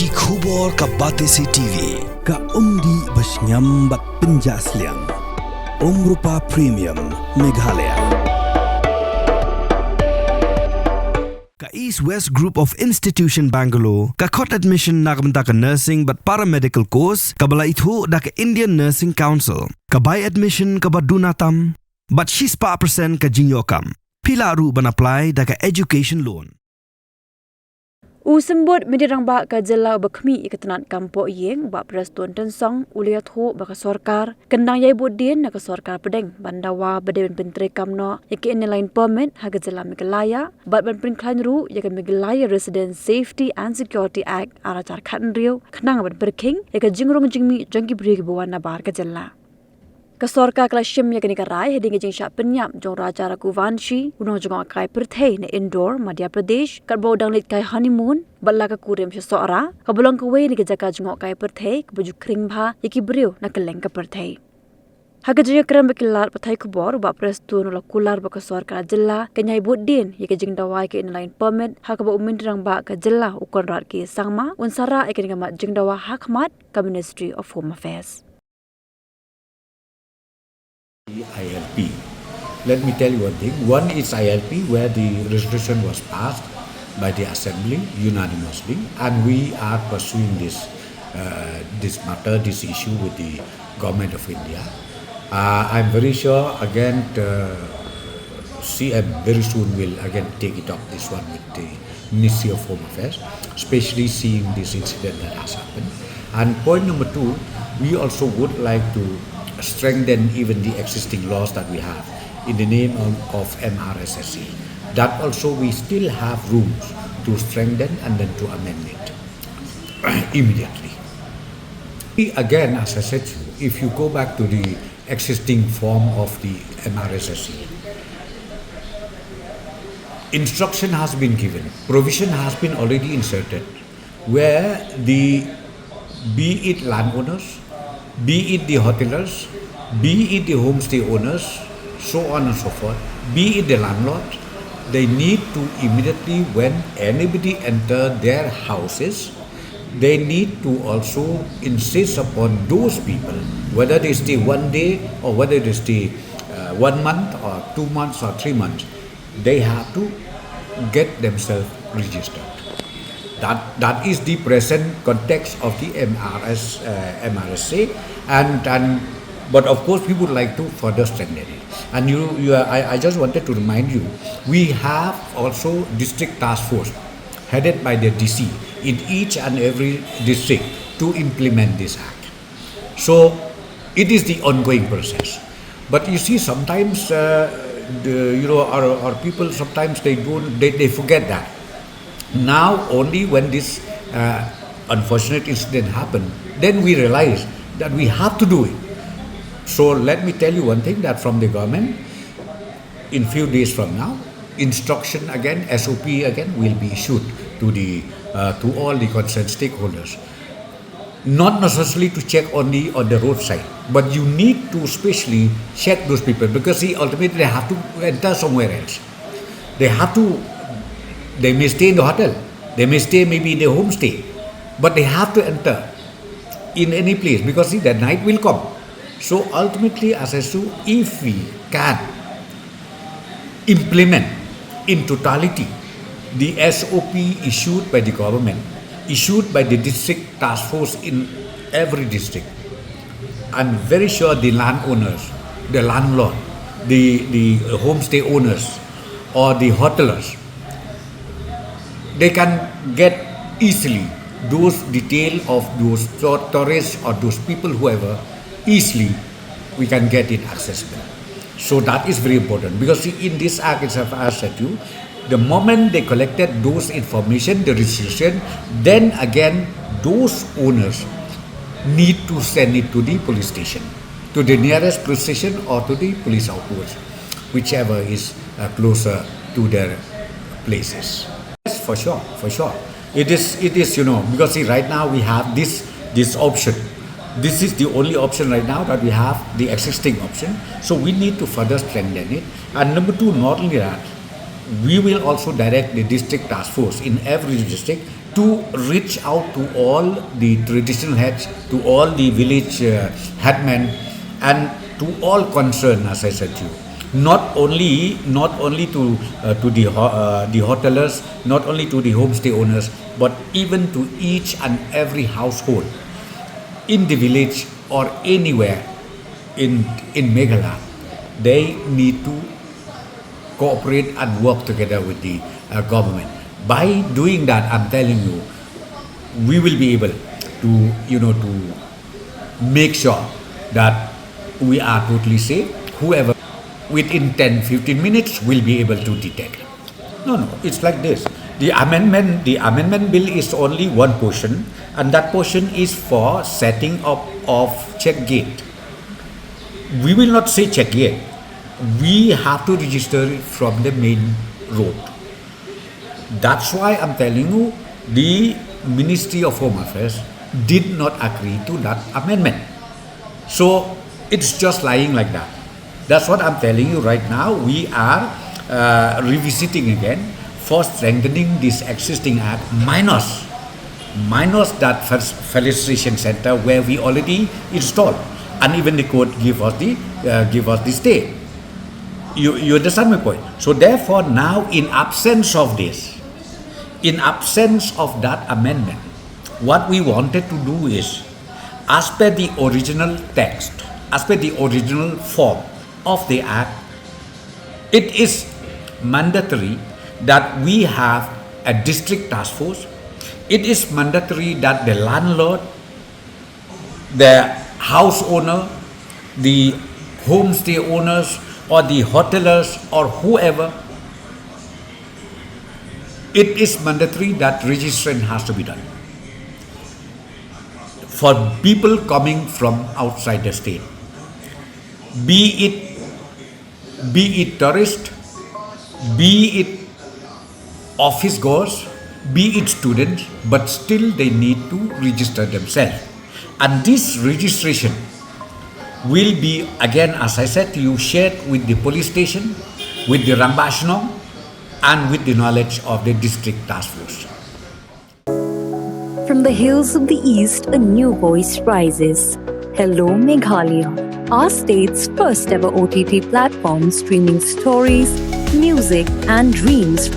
Ki khubor ka Batesi TV. Ka umdi basnyambat penjaslian. Rupa Premium Meghalaya. Ka East West Group of Institution Bangalore. Ka Kot Admission nakabenta ka Nursing but Paramedical Course. Kabala itu da ka Indian Nursing Council. Ka By Admission ka Badunatam. But she's pa percent ka Jingjia. Pila ru ban apply da ka Education Loan. Usembut medirang ba ka jela bakmi ikatanat kampo yeng ba Prestone tensong uliat ho ba ka Sorkar kendang yai Buddien na ka Sorkar Pdeng Bandawa bade pentre kamno yake inline permit ha ka jela Meghalaya bat ban prinklan ru yake Meghalaya Resident Safety and Security Act arachar khan riu khnang ban perking yake jingrong jingmi jangki brig buwana bar ka jela ka Sorkar klashim yake ni karai heding jingsha penyam jong raja rakuvanshi unong jong kai perthei na indoor Madhya Pradesh karbo dang lit kai honeymoon balla ka kurem sha Sohra ka bolong ka we ni ka jaka jong kai perthei ka baju kring bha yaki briu na keleng ka perthei haga jaya kram bekilar pathai ku bor ba Prestone la kular ba ka Sorkar jilla kenyai Buddien yake Jingdawa ke inline permit ha ka ba umindrang ba ka jilla ukon rat ki sangma unsara yake ni ma Jingdawa hakmat ka Ministry of Home Affairs. ILP. Let me tell you one thing. One is ILP where the resolution was passed by the Assembly unanimously, and we are pursuing this matter, this issue with the Government of India. I'm very sure again CM very soon will again take it up this one with the Ministry of Home Affairs, especially seeing this incident that has happened. And point number two, we also would like to strengthen even the existing laws that we have in the name of MRSSE. That also we still have rooms to strengthen and then to amend it immediately. Again, as I said, if you go back to the existing form of the MRSSE, instruction has been given, provision has been already inserted, where be it landowners, be it the hoteliers, be it the homestay owners, so on and so forth, be it the landlords, they need to immediately, when anybody enter their houses, they need to also insist upon those people, whether they stay 1 day or whether they stay 1 month or 2 months or 3 months, they have to get themselves registered. That is the present context of the MRSA, but of course we would like to further strengthen it. And I just wanted to remind you, we have also district task force headed by the DC in each and every district to implement this act. So it is the ongoing process. But you see, sometimes our people sometimes they forget that. Now only when this unfortunate incident happened, then we realize that we have to do it. So let me tell you one thing, that from the government, in few days from now, instruction again, SOP again will be issued to all the concerned stakeholders. Not necessarily to check only on the roadside, but you need to especially check those people, because ultimately they have to enter somewhere else. They may stay in the hotel, they may stay maybe in the homestay, but they have to enter in any place, because the night will come. So ultimately, as I say, if we can implement in totality the SOP issued by the government, issued by the district task force in every district, I'm very sure the landowners, the landlord, the homestay owners or the hoteliers, they can get easily those detail of those tourists or those people, whoever, easily we can get it accessible. So that is very important, because in this act itself, as I said to you, the moment they collected those information, the registration, then again those owners need to send it to the police station, to the nearest police station or to the police outpost, whichever is closer to their places. Yes, for sure. It is, because see, right now we have this option. This is the only option right now, that we have the existing option. So we need to further strengthen it. And number two, not only that, we will also direct the district task force in every district to reach out to all the traditional heads, to all the village headmen, and to all concerned, as I said to you. Not only to the hotelers, not only to the homestay owners, but even to each and every household in the village or anywhere in Meghalaya. They need to cooperate and work together with the government. By doing that, I'm telling you, we will be able to to make sure that we are totally safe. Whoever within 10-15 minutes will be able to detect. No, it's like this. The amendment bill is only one portion, and that portion is for setting up of check gate. We will not say check gate. We have to register it from the main road. That's why I'm telling you, the Ministry of Home Affairs did not agree to that amendment. So it's just lying like that. That's what I'm telling you right now. We are revisiting again for strengthening this existing act, minus that felicitation center where we already installed, and even the court give us the stay. You understand my point? So therefore, now in absence of that amendment, what we wanted to do is, as per the original text, as per the original form of the act, it is mandatory that we have a district task force. It is mandatory that the landlord, the house owner, the homestay owners, or the hotelers, or whoever, it is mandatory that registration has to be done for people coming from outside the state, be it tourist, be it office goers, be it students, but still they need to register themselves. And this registration will be, again, as I said to you, shared with the police station, with the Rambashnong, and with the knowledge of the district task force. From the hills of the east, a new voice rises. Hello Meghalaya, our state's first ever OTT platform streaming stories, music and dreams.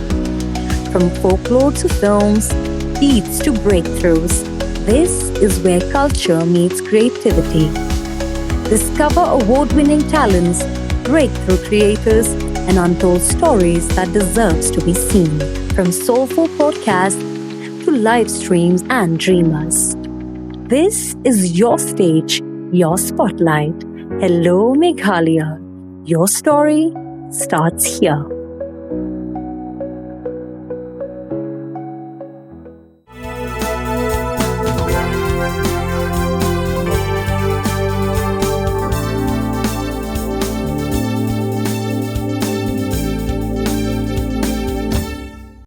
From folklore to films, beats to breakthroughs, this is where culture meets creativity. Discover award-winning talents, breakthrough creators, and untold stories that deserves to be seen. From soulful podcasts to live streams and dreamers. This is your stage, your spotlight. Hello Meghalaya. Your story starts here.